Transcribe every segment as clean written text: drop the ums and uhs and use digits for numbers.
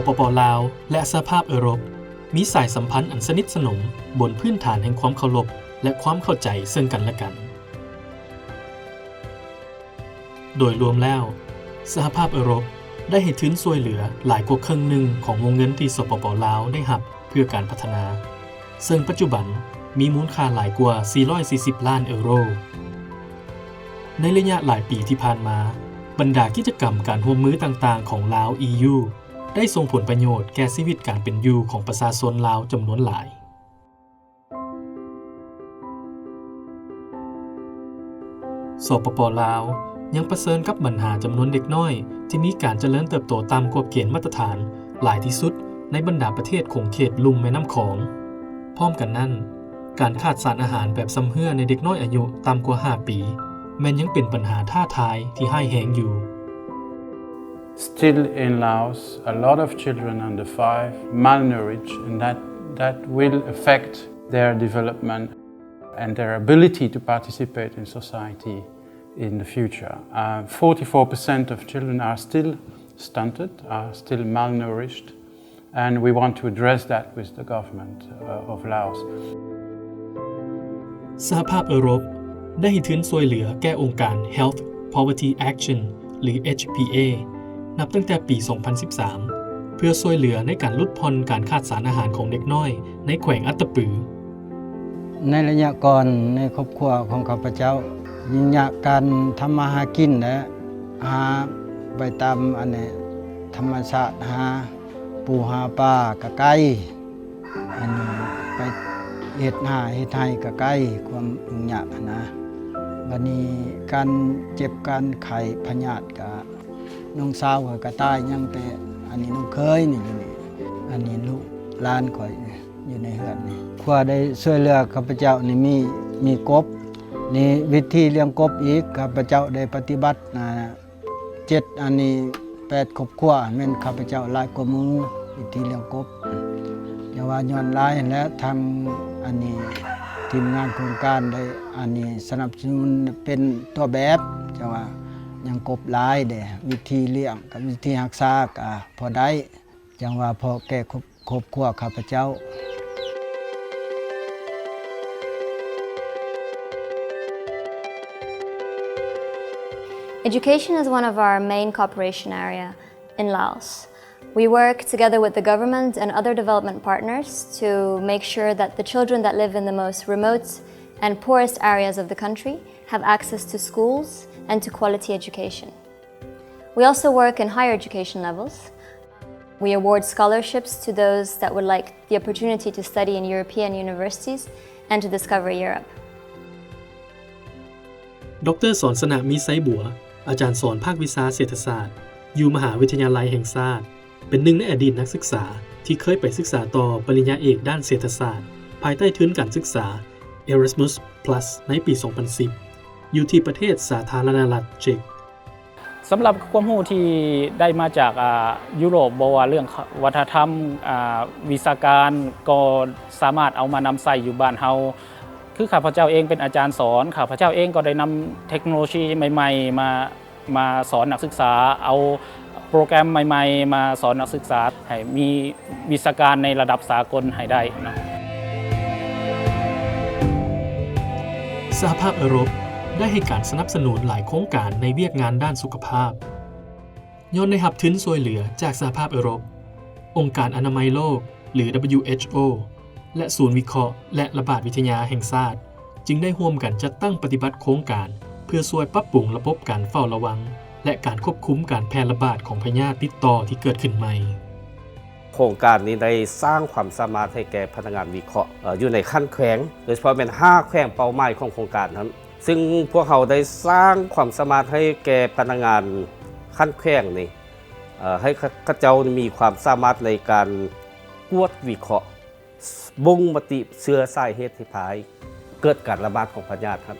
ปป.ลาวและสหภาพยุโรปมีสายสัมพันธ์อันสนิทสนมบนพื้นฐานแห่งความเคารพและความเข้าใจซึ่งกันและกันโดยรวมแล้วสหภาพยุโรปได้ให้ทุนช่วยเหลือหลายกว่าครึ่งหนึ่งของวงเงินที่สปป.ลาวได้รับเพื่อการพัฒนาซึ่งปัจจุบันมีมูลค่าหลายกว่า440ล้านยูโรในระยะหลายปีที่ผ่านมาบรรดากิจกรรมการร่วมมือต่างๆของลาว EU ได้ส่งผลประโยชน์แก่ชีวิตการเป็นอยู่ของประชาชนลาวจำนวนหลายสปป.ลาวยังเผชิญกับปัญหาจำนวนเด็กน้อยที่มีการเจริญเติบโตต่ำกว่าเกณฑ์มาตรฐานหลายที่สุดในบรรดาประเทศของเขตลุ่มแม่น้ำโขงพร้อมกันนั้นการขาดสารอาหารแบบซ้ำเฮือในเด็กน้อยอายุต่ำกว่า5ปีแม้นยังเป็นปัญหาท้าทายที่ร้ายแรงอยู่ Still in Laos, a lot of children under 5 malnourished, and that will affect their development and their ability to participate in society in the future. 44% of children are still stunted, are still malnourished, and we want to address that with the government of Laos. สหภาพยุโรปได้ให้ทุนช่วยเหลือแก่องค์การ Health Poverty Action หรือ HPA นับตั้งแต่ปี 2013 เพื่อช่วยเหลือในการลดผ่อนการขาดสารอาหารของเด็กน้อยในแขวงอัตตปือในระยะก่อนในครอบครัวของข้าพเจ้ายิ่งยากการทำมาหากินและหาไปตามธรรมชาติหาปูหาปลากะไก่อันนี้ไปเฮ็ดไห้กะไก่ความยุ่งยากนะบัดนี้การเจ็บการไข้พยาธิกะน้องสาวข่อยก็ตายยังแต่อันนี้น้องเคยนี่อยู่นี่อันนี้ลูกหลานข่อยอยู่ในเฮือนนี่ครัวได้ช่วยเหลือข้าพเจ้านี่มีกบนี่วิธีเลี้ยงกบอีกข้าพเจ้าได้ปฏิบัติ7อันนี้8ครอบครัวแม่นข้าพเจ้าหลายกว่าหมู่วิธีเลี้ยงกบอย่าว่าย้อนหลายและทางอันนี้ทีมงานโครงการได้อันนี้สนับสนุนเป็นตัวแบบจังว่ายังกบหลายเด้วิธีเลี้ยงกับวิธีรักษาก็พอได้จังว่าพอแก่ครอบครัวข้าพเจ้าEducation is one of our main cooperation area in Laos. We work together with the government and other development partners to make sure that the children that live in the most remote and poorest areas of the country have access to schools and to quality education. We also work in higher education levels. We award scholarships to those that would like the opportunity to study in European universities and to discover Europe. ดร.สอนสนะมีไซบัวอาจารย์สอนภาควิชาเศรษฐศาสตร์อยู่มหาวิทยาลัยแห่งชาติเป็นหนึ่งในอดีตนักศึกษาที่เคยไปศึกษาต่อปริญญาเอกด้านเศรษฐศาสตร์ภายใต้ทุนการศึกษา Erasmus Plus ในปี 2010 อยู่ที่ประเทศสาธารณรัฐเช็กสำหรับความรู้ที่ได้มาจากยุโรปบอกว่าเรื่องวัฒนธรรมวิชาการก็สามารถเอามานำใส่อยู่บ้านเฮาคือข้าพเจ้าเองเป็นอาจารย์สอนข้าพเจ้าเองก็ได้นำเทคโนโลยีใหม่ๆมาสอนนักศึกษาเอาโปรแกรมใหม่ๆมาสอนนักศึกษาให้มีวิชาการในระดับสากลให้ได้นะสหภาพยุโรปได้ให้การสนับสนุนหลายโครงการในเวียกงานด้านสุขภาพย้อนได้รับทุนช่วยเหลือจากสหภาพยุโรปองค์การอนามัยโลกหรือ WHO และศูนย์วิเคราะห์และระบาดวิทยาแห่งชาติจึงได้ร่วมกันจัดตั้งปฏิบัติโครงการเพื่อช่วยปรับปรุงระบบการเฝ้าระวังและการควบคุมการแพร่ระบาดของพยาธิติดต่อที่เกิดขึ้นใหม่โครงการนี้ได้สร้างความสามารถให้แก่พนักงานวิเคราะห์อยู่ในขั้นแขวงโดยเฉพาะเป็น5แขวงเป้าหมายของโครงการนั้นซึ่งพวกเขาได้สร้างความสามารถให้แก่พนักงานขั้นแขวงนี้ให้ข้าเจ้ามีความสามารถในการกวดวิเคราะห์บ่งมติเชื้อสาเหตุที่พายเกิดการระบาดของพยาธิครับ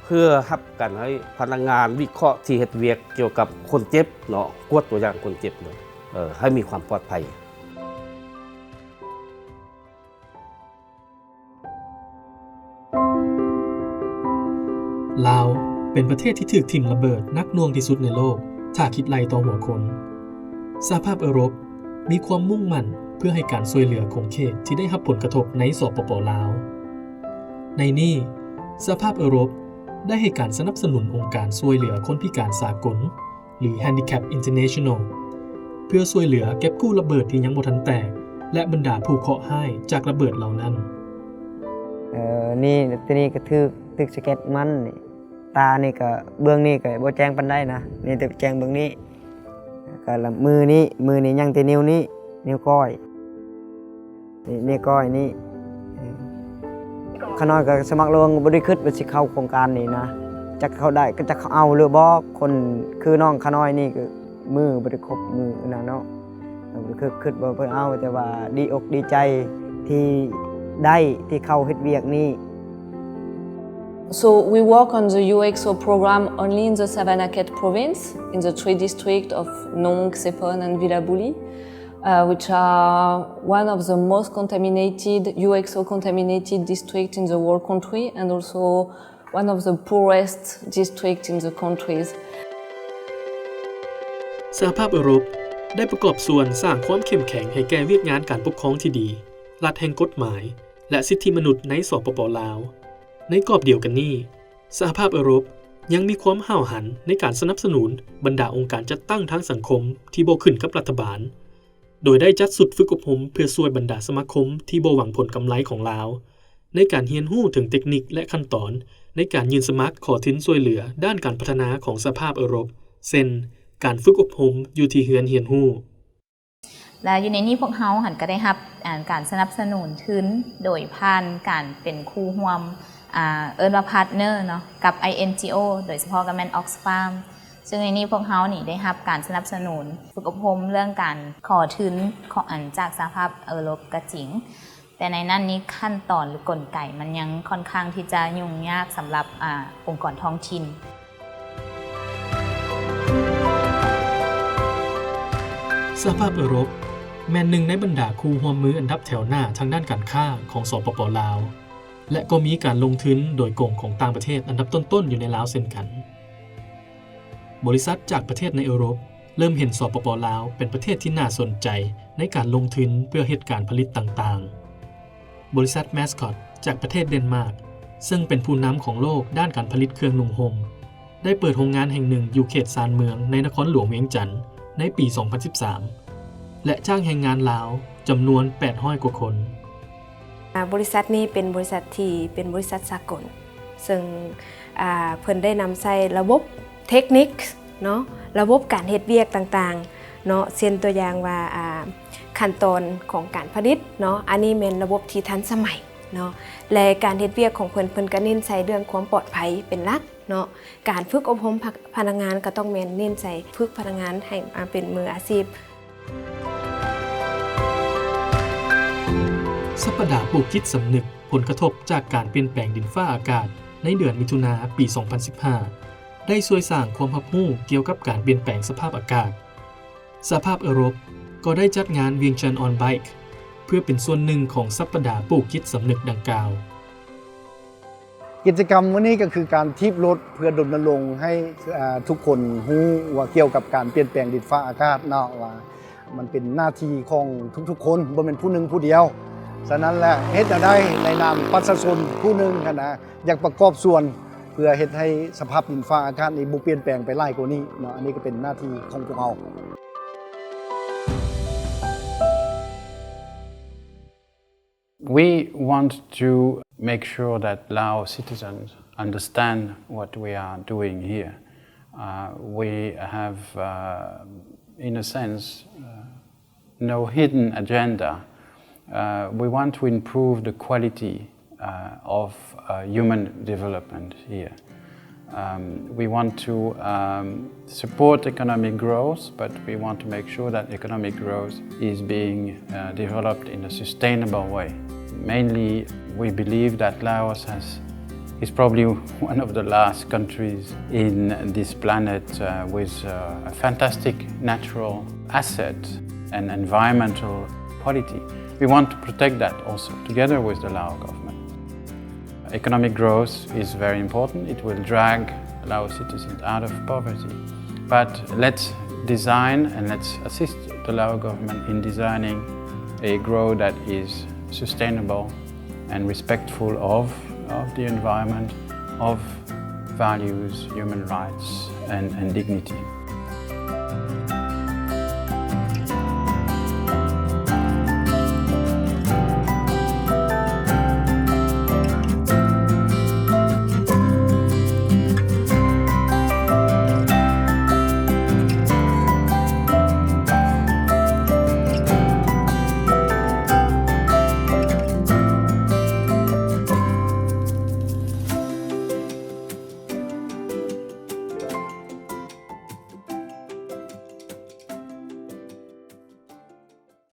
เพื่อรับกันให้พนักงานวิเคราะห์ที่เฮ็ดเวียกเกี่ยวกับคนเจ็บกวดตัวอย่างคนเจ็บให้มีความปลอดภัยลาวเป็นประเทศที่ถูกทิ่มระเบิดนักหน่วงที่สุดในโลกถ้าคิดไล่ต่อหัวคนสหภาพยุโรป มีความมุ่งมั่นเพื่อให้การช่วยเหลือของเขตที่ได้รับผลกระทบในสปป.ลาวในนี้สหภาพยุโรปได้ให้การสนับสนุนองค์การช่วยเหลือคนพิการสากลหรือ Handicap International เพื่อช่วยเหลือเก็บกู้ระเบิดที่ยังบ่ทันแตกและบรรดาผู้เคราะห์ร้ายจากระเบิดเหล่านั้นนี่ตัวนี้ก็ทึกสเก็ตมันนี่ตานี่ก็เบื้องนี้ก็บ่แจ้งปานใดนะนี่แต่แจ้งเบื้องนี้ก็ละมือนี้ยังแต่นิ้วนี้นิ้วก้อยนี่ก้อยนี่ขน้อยก็สมัครลงบ่ได้คิดว่าสิเข้าโครงการนี้นะจักเข้าได้ก็จักเอาหรือบ่คนคือน้องขน้อยนี่ก็มือบ่ได้ครบมือนะเนาะคือคิดว่าเพิ่นเอาแต่ว่าดีอกดีใจที่เข้าเฮ็ดเวียกนี้ So we work on the UXO program only in the Savannakhet province, in the 3 districts of Nong, Sepon and Villabuli, which are one of the most contaminated, UXO contaminated districts in the whole country and also one of the poorest districts in the countries. สหภาพยุโรปได้ประกอบส่วนสร้างความเข้มแข็งให้แก่เวียกงานการปกครองที่ดีรัฐแห่งกฎหมายและสิทธิมนุษย์ในสปป.ลาวในกรอบเดียวกันนี้สหภาพยุโรปยังมีความห้าวหันในการสนับสนุนบรรดาองค์การจัดตั้งทางสังคมที่บ่ขึ้นกับรัฐบาลโดยได้จัดสุดฝึกอบรมเพื่อช่วยบรรดาสมาคมที่บ่หวังผลกำไรของลาวในการเรียนรู้ถึงเทคนิคและขั้นตอนในการยื่นสมัครขอทุนช่วยเหลือด้านการพัฒนาของสหภาพยุโรปเช่นการฝึกอบรมอยู่ที่เฮือนเรียนรู้และอยู่ในนี้พวกเขาหันก็ได้รับการสนับสนุนทุนโดยผ่านการเป็นคู่ร่วมเอิ้นว่าพาร์ทเนอร์เนาะกับ INGO โดยเฉพาะกับแมนออกซ์ฟาร์มซึ่งในนี้พวกเขานี่ได้รับการสนับสนุนฝึกอบรมเรื่องการขอทุนจากสหภาพยุโรปก็จริงแต่ในนั้นนี้ขั้นตอนหรือกลไกมันยังค่อนข้างที่จะยุ่งยากสำหรับองค์กรท้องถิ่นสหภาพยุโรปแม่นหนึ่งในบรรดาคู่ร่วมมืออันดับแถวหน้าทางด้านการค้าของสปป.ลาวและก็มีการลงทุนโดยกงของต่างประเทศอันดับต้นๆอยู่ในลาวเช่นกันบริษัทจากประเทศในยุโรปเริ่มเห็นสปป.ลาวเป็นประเทศที่น่าสนใจในการลงทุนเพื่อเหตุการผลิตต่างๆบริษัทแมสคอตจากประเทศเดนมาร์กซึ่งเป็นผู้นำของโลกด้านการผลิตเครื่องนุ่งห่มได้เปิดโรงงานแห่งหนึ่งอยู่เขตซานเมืองในนครหลวงเวียงจันทน์ในปี 2013และจ้างแรงงานลาวจำนวน800กว่าคนบริษัทนี้เป็นบริษัทที่เป็นบริษัทสากลซึ่งเพิ่นได้นำใช้ระบบเทคนิคเนาะระบบการเฮ็ดเวียกต่างๆเนาะเช่นตัวอย่างว่าขั้นตอนของการผลิตเนาะอันนี้เป็นระบบที่ทันสมัยเนาะและการเฮ็ดเวียกของเพิ่นก็เน้นใช้เรื่องความปลอดภัยเป็นหลักเนาะการฝึกอบรมพนักงานก็ต้องเน้นใช้ฝึกพนักงานให้เป็นมืออาชีพสัปดาห์ปลูกจิตสำนึกผลกระทบจากการเปลี่ยนแปลงดินฟ้าอากาศในเดือนมิถุนายนปี 2015 ได้ช่วยสร้างความรับรู้เกี่ยวกับการเปลี่ยนแปลงสภาพอากาศสหภาพยุโรปก็ได้จัดงานเวียงจันทน์ออนไบค์เพื่อเป็นส่วนหนึ่งของสัปดาห์ปลูกจิตสำนึกดังกล่าวกิจกรรมวันนี้ก็คือการทีบรถเพื่อรณรงค์ให้ทุกคนรู้ว่าเกี่ยวกับการเปลี่ยนแปลงดินฟ้าอากาศเนาะว่ามันเป็นหน้าที่ของทุกๆคนบ่เป็นผู้หนึ่งผู้เดียวฉะนั้นแหละเฮ็ดจะได้ในนามประชาชนผู้หนึ่งนะอยากประกอบส่วนเพื่อเฮ็ดให้สภาพดินฟ้าอากาศนี้บ่เปลี่ยนแปลงไปหลายกว่านี้เนาะอันนี้ก็เป็นหน้าที่ของพวกเรา We want to make sure that Lao citizens understand what we are doing here. We have, in a sense, no hidden agenda.We want to improve the quality of human development here. We want to support economic growth, but we want to make sure that economic growth is being developed in a sustainable way. Mainly, we believe that Laos is probably one of the last countries in this planet with a fantastic natural asset and environmental quality.We want to protect that also, together with the Lao government. Economic growth is very important. It will drag Lao citizens out of poverty. But let's design and let's assist the Lao government in designing a growth that is sustainable and respectful of the environment, of values, human rights and dignity.